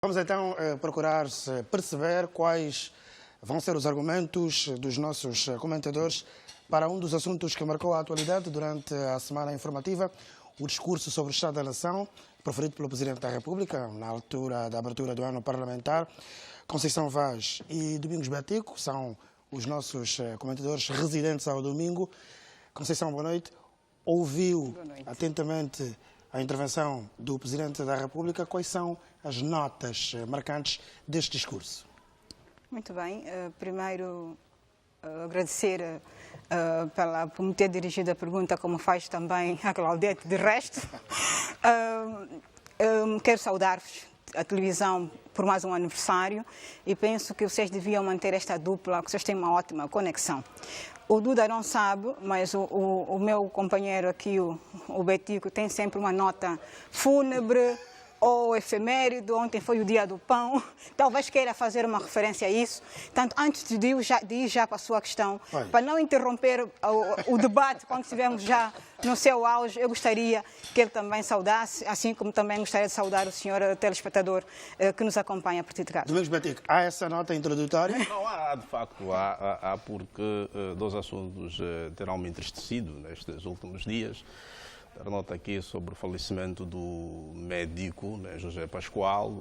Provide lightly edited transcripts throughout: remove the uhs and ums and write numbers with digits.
Vamos então procurar perceber quais vão ser os argumentos dos nossos comentadores para um dos assuntos que marcou a atualidade durante a semana informativa, o discurso sobre o Estado da Nação, proferido pelo Presidente da República, na altura da abertura do ano parlamentar. Conceição Vaz e Domingos Betico são os nossos comentadores residentes ao domingo. Conceição, boa noite. Ouviu atentamente a intervenção do Presidente da República. Quais são as notas marcantes deste discurso? Muito bem. Primeiro, agradecer por me ter dirigido a pergunta, como faz também a Claudete, de resto. Quero saudar-vos, a televisão, por mais um aniversário, e penso que vocês deviam manter esta dupla, que vocês têm uma ótima conexão. O Duda não sabe, mas o meu companheiro aqui, o Betico, tem sempre uma nota fúnebre ou efeméride. Ontem foi o dia do pão. Talvez queira fazer uma referência a isso. Portanto, antes de ir já para a sua questão, para não interromper o debate quando estivermos já no seu auge, eu gostaria que ele também saudasse, assim como também gostaria de saudar o senhor telespectador que nos acompanha a partir de casa. Domingos Betico, há essa nota introdutória? Não, há de facto, há porque dois assuntos terão me entristecido nestes últimos dias. A nota aqui sobre o falecimento do médico, né, José Pascoal,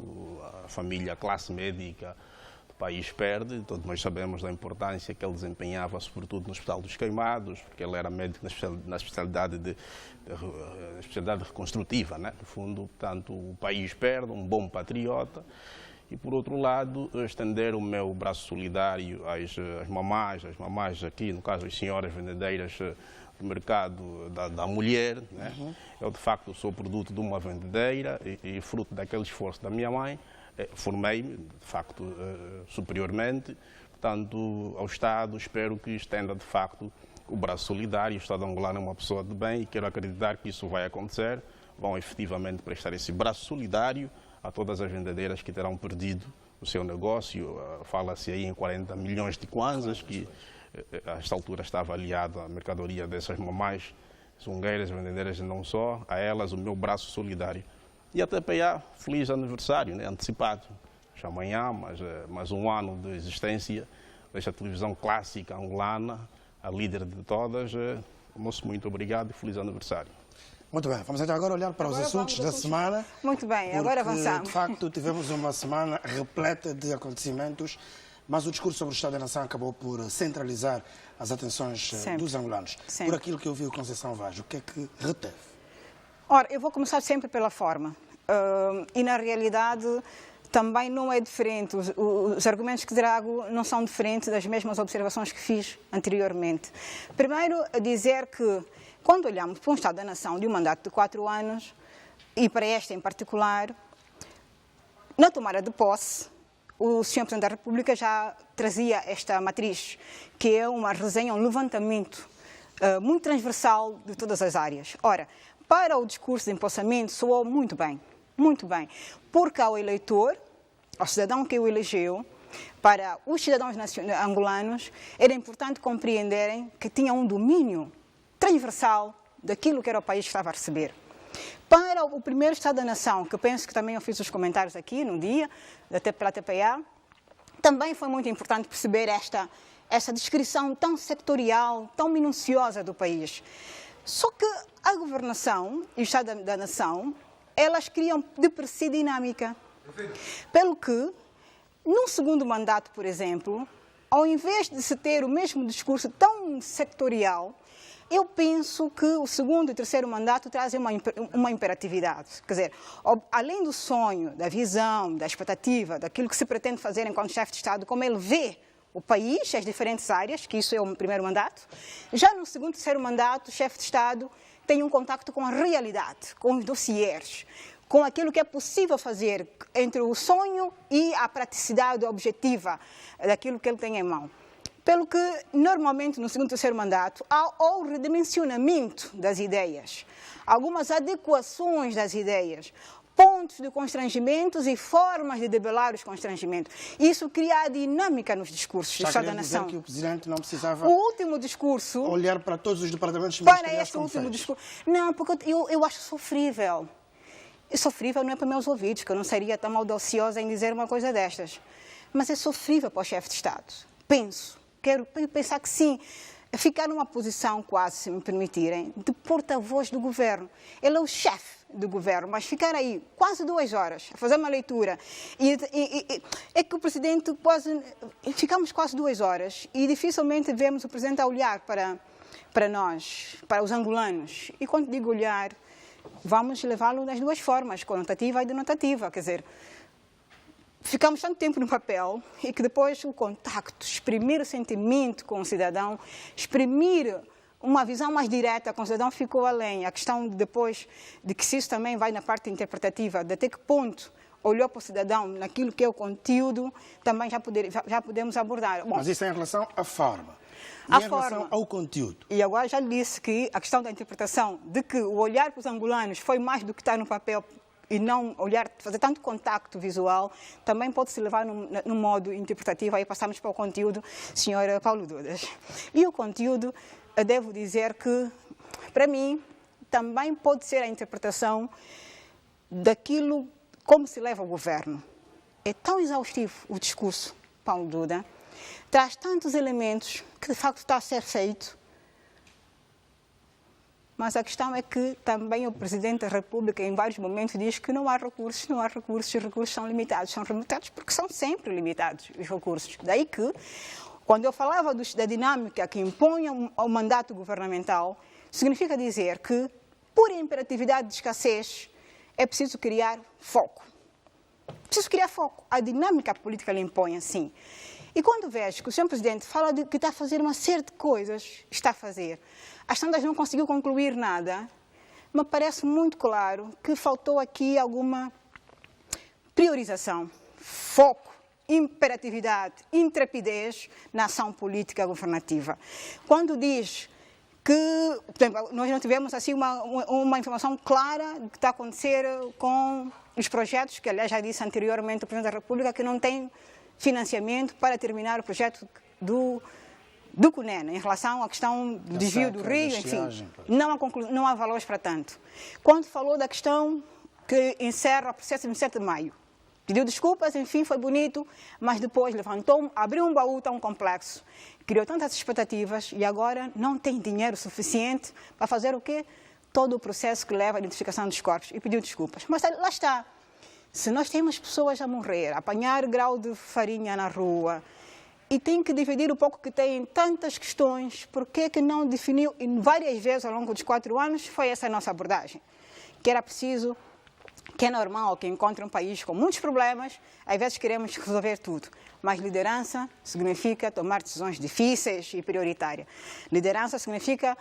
a família, a classe médica do país perde. Todos nós sabemos da importância que ele desempenhava, sobretudo no Hospital dos Queimados, porque ele era médico na especialidade reconstrutiva, né? No fundo, portanto, o país perde um bom patriota. E, por outro lado, estender o meu braço solidário às mamás aqui, no caso, as senhoras vendedeiras do mercado da mulher, né? Eu, de facto, sou produto de uma vendedeira e fruto daquele esforço da minha mãe, formei-me, de facto, superiormente. Portanto, ao Estado, espero que estenda, de facto, o braço solidário. O Estado angolano é uma pessoa de bem e quero acreditar que isso vai acontecer. Vão, efetivamente, prestar esse braço solidário a todas as vendedeiras que terão perdido o seu negócio. Fala-se aí em 40 milhões de kwanzas, que a esta altura está avaliada a mercadoria dessas mamás zungueiras, vendedeiras e não só. A elas o meu braço solidário. E a TPA, feliz aniversário, né, antecipado. Já amanhã, mais um ano de existência desta televisão clássica angolana, a líder de todas. Moço, muito obrigado e feliz aniversário. Muito bem, vamos então agora olhar para os assuntos da semana. Muito bem, agora avançamos. De facto, tivemos uma semana repleta de acontecimentos, mas o discurso sobre o Estado da Nação acabou por centralizar as atenções dos angolanos. Por aquilo que ouviu Conceição Vaz, o que é que reteve? Ora, eu vou começar sempre pela forma. E, na realidade, também não é diferente. Os argumentos que trago não são diferentes das mesmas observações que fiz anteriormente. Primeiro, dizer que, quando olhamos para um Estado da Nação de um mandato de 4 anos, e para este em particular, na tomada de posse, o Sr. Presidente da República já trazia esta matriz, que é uma resenha, um levantamento muito transversal de todas as áreas. Ora, para o discurso de empossamento soou muito bem, porque ao eleitor, ao cidadão que o elegeu, para os cidadãos angolanos, era importante compreenderem que tinha um domínio transversal daquilo que era o país que estava a receber. Para o primeiro Estado da Nação, que eu penso que também eu fiz os comentários aqui no dia, pela TPA, também foi muito importante perceber esta descrição tão sectorial, tão minuciosa do país. Só que a governação e o Estado da Nação, elas criam de per si dinâmica. Pelo que, num segundo mandato, por exemplo, ao invés de se ter o mesmo discurso tão sectorial, eu penso que o segundo e terceiro mandato trazem uma imperatividade. Quer dizer, além do sonho, da visão, da expectativa, daquilo que se pretende fazer enquanto chefe de Estado, como ele vê o país, as diferentes áreas, que isso é o primeiro mandato, já no segundo e terceiro mandato, o chefe de Estado tem um contacto com a realidade, com os dossiers, com aquilo que é possível fazer entre o sonho e a praticidade objetiva daquilo que ele tem em mão. Pelo que, normalmente, no segundo e terceiro mandato, há o redimensionamento das ideias, algumas adequações das ideias, pontos de constrangimentos e formas de debelar os constrangimentos. Isso cria a dinâmica nos discursos do Estado da Nação. Que o Presidente não precisava o último discurso, olhar para todos os departamentos ministeriais para este último discurso. Não, porque eu acho sofrível. É sofrível não é para meus ouvidos, que eu não seria tão audaciosa em dizer uma coisa destas. Mas é sofrível para o chefe de Estado. Quero pensar que sim. Ficar numa posição quase, se me permitirem, de porta-voz do governo. Ele é o chefe do governo, mas ficar aí quase 2 horas a fazer uma leitura. É que o presidente ficamos quase 2 horas e dificilmente vemos o presidente a olhar para nós, para os angolanos. E quando digo olhar, vamos levá-lo das duas formas, conotativa e denotativa. Quer dizer, ficamos tanto tempo no papel e que depois o contacto, exprimir o sentimento com o cidadão, exprimir uma visão mais direta com o cidadão ficou além. A questão depois de que se isso também vai na parte interpretativa, de até que ponto olhou para o cidadão naquilo que é o conteúdo, também já podemos abordar. Bom, mas isso é em relação à forma. E em relação ao conteúdo? E agora já disse que a questão da interpretação, de que o olhar para os angolanos foi mais do que está no papel e não olhar, fazer tanto contacto visual, também pode se levar no modo interpretativo. Aí passamos para o conteúdo, senhora Paulo Dudas. E o conteúdo, eu devo dizer que, para mim, também pode ser a interpretação daquilo como se leva o governo. É tão exaustivo o discurso, Paulo Duda, traz tantos elementos que de facto está a ser feito, mas a questão é que também o Presidente da República em vários momentos diz que não há recursos, os recursos são limitados porque são sempre limitados os recursos. Daí que, quando eu falava da dinâmica que impõe ao mandato governamental, significa dizer que, por imperatividade de escassez, é preciso criar foco. Preciso criar foco. A dinâmica política lhe impõe assim. E quando vejo que o Sr. Presidente fala de que está a fazer uma série de coisas, está a fazer, as tantas não conseguiu concluir nada, me parece muito claro que faltou aqui alguma priorização, foco, imperatividade, intrepidez na ação política governativa. Quando diz que, por exemplo, nós não tivemos assim uma informação clara do que está a acontecer com os projetos, que aliás já disse anteriormente o Presidente da República que não tem financiamento para terminar o projeto do CUNEN, em relação à questão do desvio do rio, enfim, não há valores para tanto. Quando falou da questão que encerra o processo de 27 de maio, pediu desculpas, enfim, foi bonito, mas depois levantou, abriu um baú tão complexo, criou tantas expectativas e agora não tem dinheiro suficiente para fazer o quê? Todo o processo que leva à identificação dos corpos e pediu desculpas. Mas lá está. Se nós temos pessoas a morrer, a apanhar grau de farinha na rua, e tem que dividir o pouco que tem em tantas questões, por que não definiu, e várias vezes ao longo dos 4 anos, foi essa a nossa abordagem, que era preciso, que é normal que encontre um país com muitos problemas, às vezes queremos resolver tudo, mas liderança significa tomar decisões difíceis e prioritárias. Liderança significa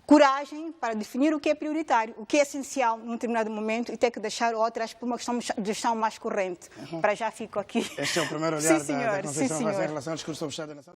coragem para definir o que é prioritário, o que é essencial num determinado momento e ter que deixar outras por uma questão de gestão mais corrente. Para já fico aqui. Este é o primeiro olhar sim, senhor. da Conceição Vaz em relação ao discurso sobre o Estado da Nação.